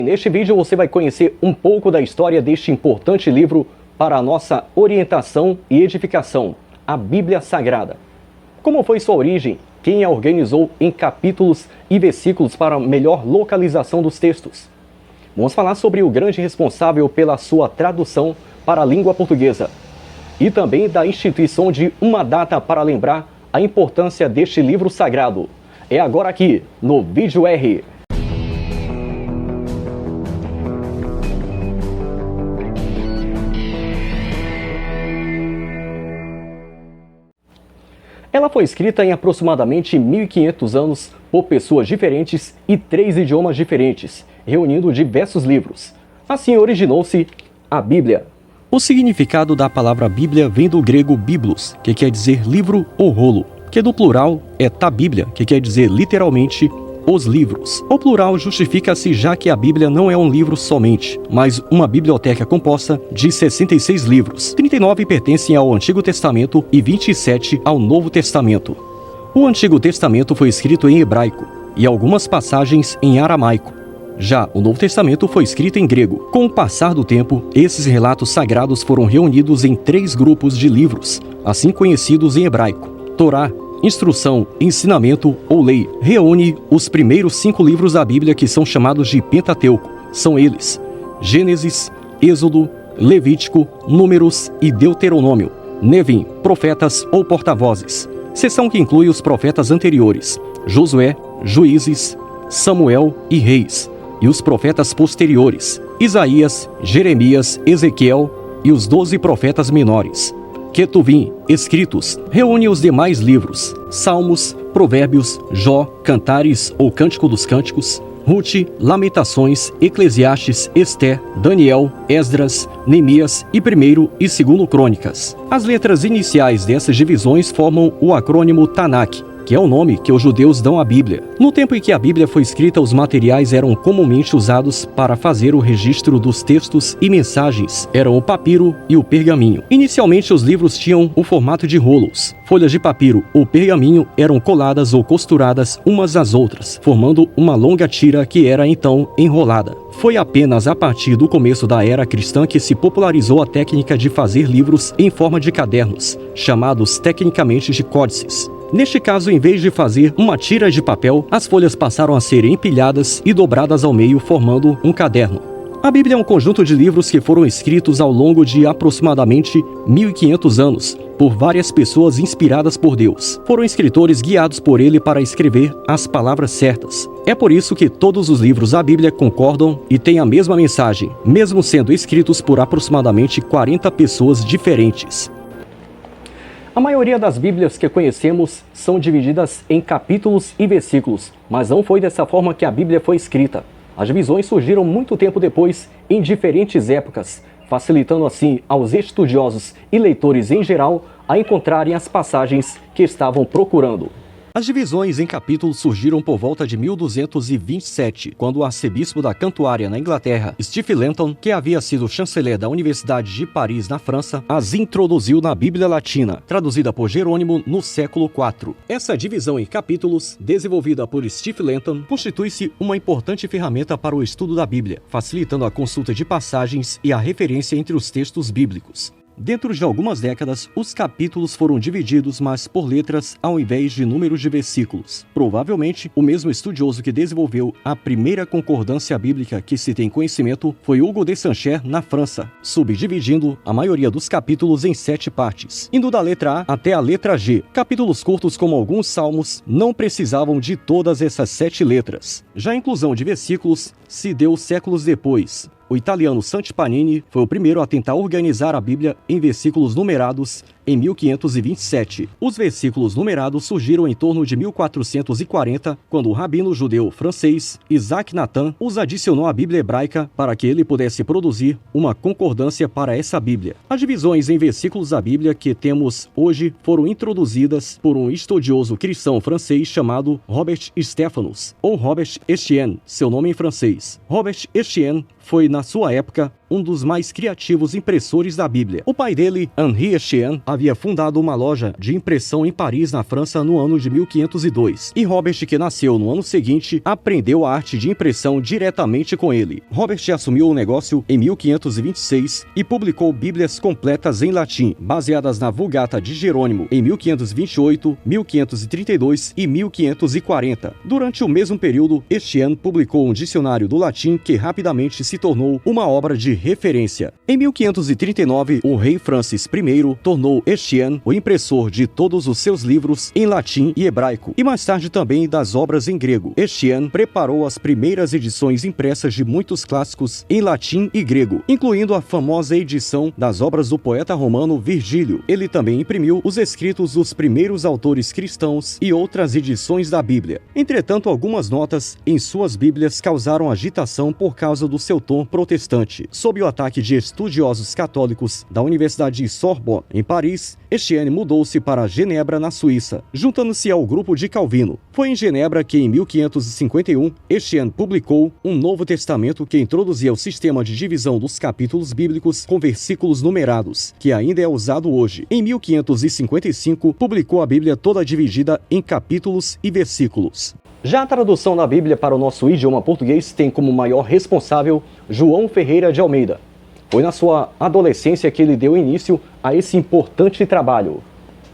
Neste vídeo você vai conhecer um pouco da história deste importante livro para a nossa orientação e edificação, a Bíblia Sagrada. Como foi sua origem? Quem a organizou em capítulos e versículos para melhor localização dos textos? Vamos falar sobre o grande responsável pela sua tradução para a língua portuguesa. E também da instituição de uma data para lembrar a importância deste livro sagrado. É agora aqui, no Vídeo R. Ela foi escrita em aproximadamente 1500 anos por pessoas diferentes e 3 idiomas diferentes, reunindo diversos livros. Assim originou-se a Bíblia. O significado da palavra Bíblia vem do grego biblos, que quer dizer livro ou rolo, que do plural é ta Bíblia, que quer dizer literalmente os livros. O plural justifica-se já que a Bíblia não é um livro somente, mas uma biblioteca composta de 66 livros. 39 pertencem ao Antigo Testamento e 27 ao Novo Testamento. O Antigo Testamento foi escrito em hebraico e algumas passagens em aramaico. Já o Novo Testamento foi escrito em grego. Com o passar do tempo, esses relatos sagrados foram reunidos em 3 grupos de livros, assim conhecidos em hebraico: Torá, Instrução, Ensinamento ou Lei. Reúne os primeiros 5 livros da Bíblia que são chamados de Pentateuco. São eles: Gênesis, Êxodo, Levítico, Números e Deuteronômio. Nevim, profetas ou porta-vozes. Seção que inclui os profetas anteriores: Josué, Juízes, Samuel e Reis. E os profetas posteriores: Isaías, Jeremias, Ezequiel e os 12 profetas menores. Ketuvim, escritos, reúne os demais livros: Salmos, Provérbios, Jó, Cantares ou Cântico dos Cânticos, Rute, Lamentações, Eclesiastes, Esté, Daniel, Esdras, Neemias e 1º e 2º Crônicas. As letras iniciais dessas divisões formam o acrônimo Tanakh, que é o nome que os judeus dão à Bíblia. No tempo em que a Bíblia foi escrita, os materiais eram comumente usados para fazer o registro dos textos e mensagens. Eram o papiro e o pergaminho. Inicialmente, os livros tinham o formato de rolos. Folhas de papiro ou pergaminho eram coladas ou costuradas umas às outras, formando uma longa tira que era então enrolada. Foi apenas a partir do começo da era cristã que se popularizou a técnica de fazer livros em forma de cadernos, chamados tecnicamente de códices. Neste caso, em vez de fazer uma tira de papel, as folhas passaram a ser empilhadas e dobradas ao meio, formando um caderno. A Bíblia é um conjunto de livros que foram escritos ao longo de aproximadamente 1500 anos, por várias pessoas inspiradas por Deus. Foram escritores guiados por ele para escrever as palavras certas. É por isso que todos os livros da Bíblia concordam e têm a mesma mensagem, mesmo sendo escritos por aproximadamente 40 pessoas diferentes. A maioria das Bíblias que conhecemos são divididas em capítulos e versículos, mas não foi dessa forma que a Bíblia foi escrita. As divisões surgiram muito tempo depois, em diferentes épocas, facilitando assim aos estudiosos e leitores em geral a encontrarem as passagens que estavam procurando. As divisões em capítulos surgiram por volta de 1227, quando o arcebispo da Cantuária, na Inglaterra, Stephen Langton, que havia sido chanceler da Universidade de Paris, na França, as introduziu na Bíblia Latina, traduzida por Jerônimo no século IV. Essa divisão em capítulos, desenvolvida por Stephen Langton, constitui-se uma importante ferramenta para o estudo da Bíblia, facilitando a consulta de passagens e a referência entre os textos bíblicos. Dentro de algumas décadas, os capítulos foram divididos, mas por letras ao invés de números de versículos. Provavelmente, o mesmo estudioso que desenvolveu a primeira concordância bíblica que se tem conhecimento foi Hugo de Sancher, na França, subdividindo a maioria dos capítulos em 7 partes, indo da letra A até a letra G. Capítulos curtos, como alguns salmos, não precisavam de todas essas 7 letras. Já a inclusão de versículos se deu séculos depois. O italiano Santi Panini foi o primeiro a tentar organizar a Bíblia em versículos numerados em 1527. Os versículos numerados surgiram em torno de 1440, quando o rabino judeu francês Isaac Natan os adicionou à Bíblia hebraica para que ele pudesse produzir uma concordância para essa Bíblia. As divisões em versículos da Bíblia que temos hoje foram introduzidas por um estudioso cristão francês chamado Robert Stephanus, ou Robert Estienne, seu nome em francês. Robert Estienne foi, na sua época, um dos mais criativos impressores da Bíblia. O pai dele, Henri Estienne, havia fundado uma loja de impressão em Paris, na França, no ano de 1502. E Robert, que nasceu no ano seguinte, aprendeu a arte de impressão diretamente com ele. Robert assumiu o negócio em 1526 e publicou Bíblias completas em latim, baseadas na Vulgata de Jerônimo, em 1528, 1532 e 1540. Durante o mesmo período, Estienne publicou um dicionário do latim que rapidamente se tornou uma obra de referência. Em 1539, o rei Francis I tornou Estienne o impressor de todos os seus livros em latim e hebraico, e mais tarde também das obras em grego. Estienne preparou as primeiras edições impressas de muitos clássicos em latim e grego, incluindo a famosa edição das obras do poeta romano Virgílio. Ele também imprimiu os escritos dos primeiros autores cristãos e outras edições da Bíblia. Entretanto, algumas notas em suas Bíblias causaram agitação por causa do seu tom protestante. Sob o ataque de estudiosos católicos da Universidade de Sorbonne, em Paris, Estienne mudou-se para Genebra, na Suíça, juntando-se ao grupo de Calvino. Foi em Genebra que, em 1551, Estienne publicou um Novo Testamento que introduzia o sistema de divisão dos capítulos bíblicos com versículos numerados, que ainda é usado hoje. Em 1555, publicou a Bíblia toda dividida em capítulos e versículos. Já a tradução da Bíblia para o nosso idioma português tem como maior responsável João Ferreira de Almeida. Foi na sua adolescência que ele deu início a esse importante trabalho.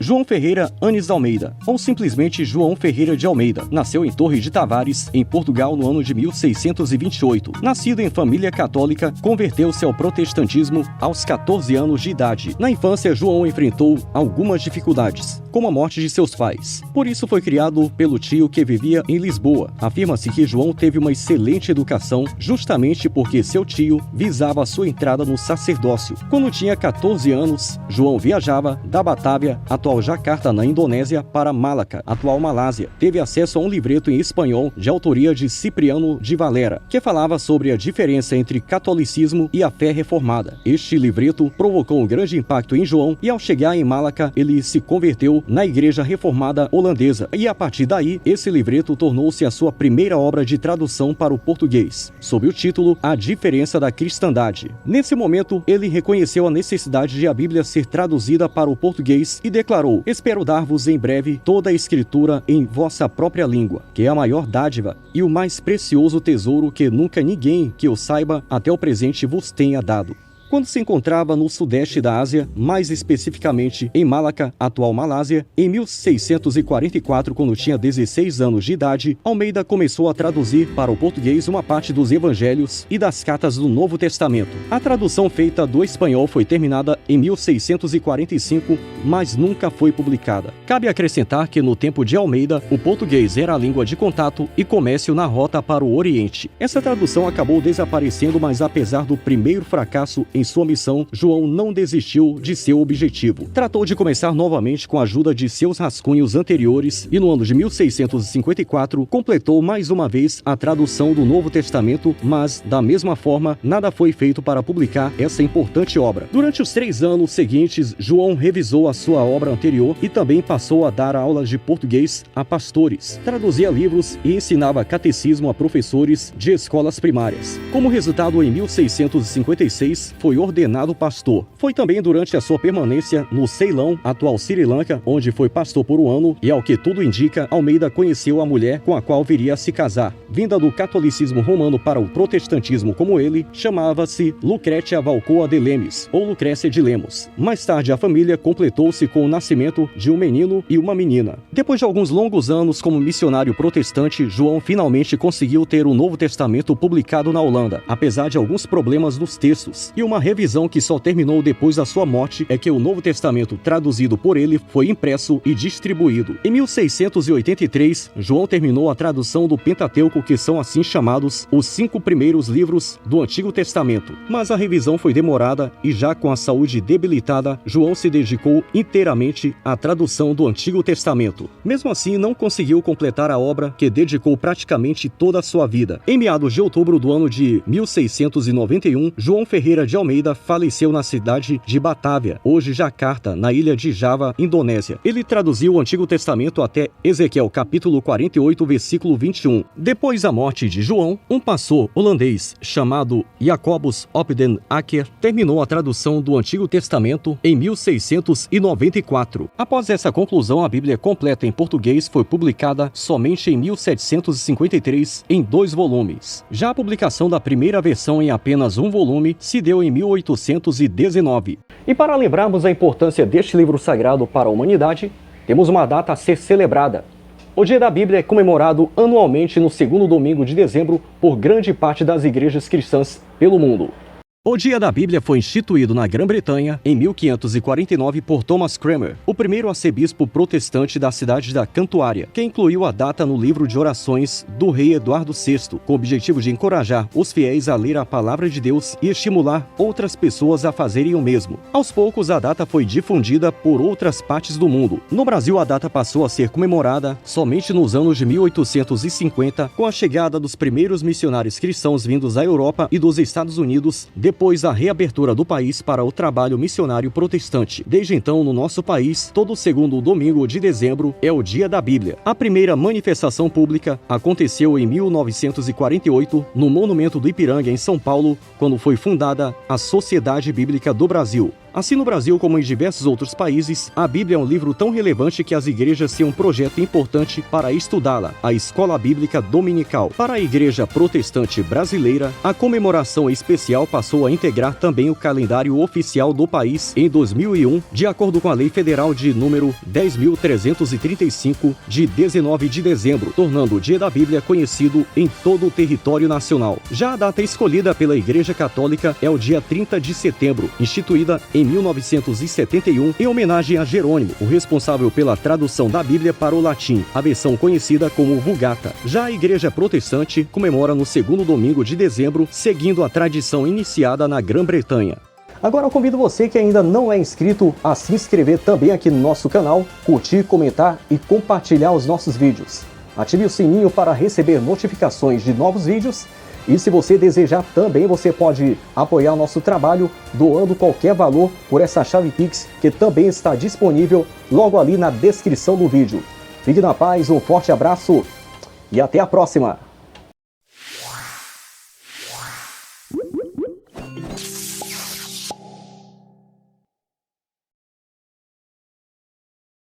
João Ferreira Anes Almeida, ou simplesmente João Ferreira de Almeida, nasceu em Torre de Tavares, em Portugal, no ano de 1628. Nascido em família católica, converteu-se ao protestantismo aos 14 anos de idade. Na infância, João enfrentou algumas dificuldades, como a morte de seus pais. Por isso foi criado pelo tio que vivia em Lisboa. Afirma-se que João teve uma excelente educação justamente porque seu tio visava a sua entrada no sacerdócio. Quando tinha 14 anos, João viajava da Batávia, atual Jakarta, na Indonésia, para Malaca, atual Malásia. Teve acesso a um livreto em espanhol de autoria de Cipriano de Valera, que falava sobre a diferença entre catolicismo e a fé reformada. Este livreto provocou um grande impacto em João e, ao chegar em Malaca, ele se converteu na Igreja Reformada Holandesa. E a partir daí, esse livreto tornou-se a sua primeira obra de tradução para o português, sob o título A Diferença da Cristandade. Nesse momento, ele reconheceu a necessidade de a Bíblia ser traduzida para o português e declarou: espero dar-vos em breve toda a escritura em vossa própria língua, que é a maior dádiva e o mais precioso tesouro que nunca ninguém que eu saiba até o presente vos tenha dado. Quando se encontrava no sudeste da Ásia, mais especificamente em Malaca, atual Malásia, em 1644, quando tinha 16 anos de idade, Almeida começou a traduzir para o português uma parte dos evangelhos e das cartas do Novo Testamento. A tradução feita do espanhol foi terminada em 1645, mas nunca foi publicada. Cabe acrescentar que no tempo de Almeida, o português era a língua de contato e comércio na rota para o Oriente. Essa tradução acabou desaparecendo, mas apesar do primeiro fracasso em sua missão, João não desistiu de seu objetivo. Tratou de começar novamente com a ajuda de seus rascunhos anteriores e no ano de 1654 completou mais uma vez a tradução do Novo Testamento, mas, da mesma forma, nada foi feito para publicar essa importante obra. Durante os 3 anos seguintes, João revisou a sua obra anterior e também passou a dar aulas de português a pastores, traduzia livros e ensinava catecismo a professores de escolas primárias. Como resultado, em 1656, foi ordenado pastor. Foi também durante a sua permanência no Ceilão, atual Sri Lanka, onde foi pastor por um ano e, ao que tudo indica, Almeida conheceu a mulher com a qual viria a se casar. Vinda do catolicismo romano para o protestantismo como ele, chamava-se Lucrécia Valcoa de Lemes, ou Lucrécia de Lemos. Mais tarde, a família completou-se com o nascimento de um menino e uma menina. Depois de alguns longos anos como missionário protestante, João finalmente conseguiu ter o Novo Testamento publicado na Holanda, apesar de alguns problemas nos textos. E uma revisão que só terminou depois da sua morte é que o Novo Testamento, traduzido por ele, foi impresso e distribuído. Em 1683, João terminou a tradução do Pentateuco, que são assim chamados os 5 primeiros livros do Antigo Testamento. Mas a revisão foi demorada e, já com a saúde debilitada, João se dedicou inteiramente à tradução do Antigo Testamento. Mesmo assim, não conseguiu completar a obra que dedicou praticamente toda a sua vida. Em meados de outubro do ano de 1691, João Ferreira de Almeida Almeida faleceu na cidade de Batavia, hoje Jakarta, na ilha de Java, Indonésia. Ele traduziu o Antigo Testamento até Ezequiel capítulo 48, versículo 21. Depois da morte de João, um pastor holandês chamado Jacobus op den Akker terminou a tradução do Antigo Testamento em 1694. Após essa conclusão, a Bíblia completa em português foi publicada somente em 1753 em 2 volumes. Já a publicação da primeira versão em apenas um volume se deu em 1819. E para lembrarmos a importância deste livro sagrado para a humanidade, temos uma data a ser celebrada. O Dia da Bíblia é comemorado anualmente no segundo domingo de dezembro por grande parte das igrejas cristãs pelo mundo. O Dia da Bíblia foi instituído na Grã-Bretanha em 1549 por Thomas Cranmer, o primeiro arcebispo protestante da cidade da Cantuária, que incluiu a data no livro de orações do rei Eduardo VI, com o objetivo de encorajar os fiéis a ler a palavra de Deus e estimular outras pessoas a fazerem o mesmo. Aos poucos, a data foi difundida por outras partes do mundo. No Brasil, a data passou a ser comemorada somente nos anos de 1850, com a chegada dos primeiros missionários cristãos vindos da Europa e dos Estados Unidos, depois da reabertura do país para o trabalho missionário protestante. Desde então, no nosso país, todo segundo domingo de dezembro é o Dia da Bíblia. A primeira manifestação pública aconteceu em 1948, no Monumento do Ipiranga, em São Paulo, quando foi fundada a Sociedade Bíblica do Brasil. Assim, no Brasil, como em diversos outros países, a Bíblia é um livro tão relevante que as igrejas têm um projeto importante para estudá-la, a Escola Bíblica Dominical. Para a Igreja Protestante Brasileira, a comemoração especial passou a integrar também o calendário oficial do país em 2001, de acordo com a Lei Federal de número 10.335, de 19 de dezembro, tornando o Dia da Bíblia conhecido em todo o território nacional. Já a data escolhida pela Igreja Católica é o dia 30 de setembro, instituída em 1971, em homenagem a Jerônimo, o responsável pela tradução da Bíblia para o latim, a versão conhecida como Vulgata. Já a Igreja Protestante comemora no segundo domingo de dezembro, seguindo a tradição iniciada na Grã-Bretanha. Agora eu convido você que ainda não é inscrito a se inscrever também aqui no nosso canal, curtir, comentar e compartilhar os nossos vídeos. Ative o sininho para receber notificações de novos vídeos. E se você desejar também, você pode apoiar o nosso trabalho doando qualquer valor por essa chave Pix, que também está disponível logo ali na descrição do vídeo. Fique na paz, um forte abraço e até a próxima!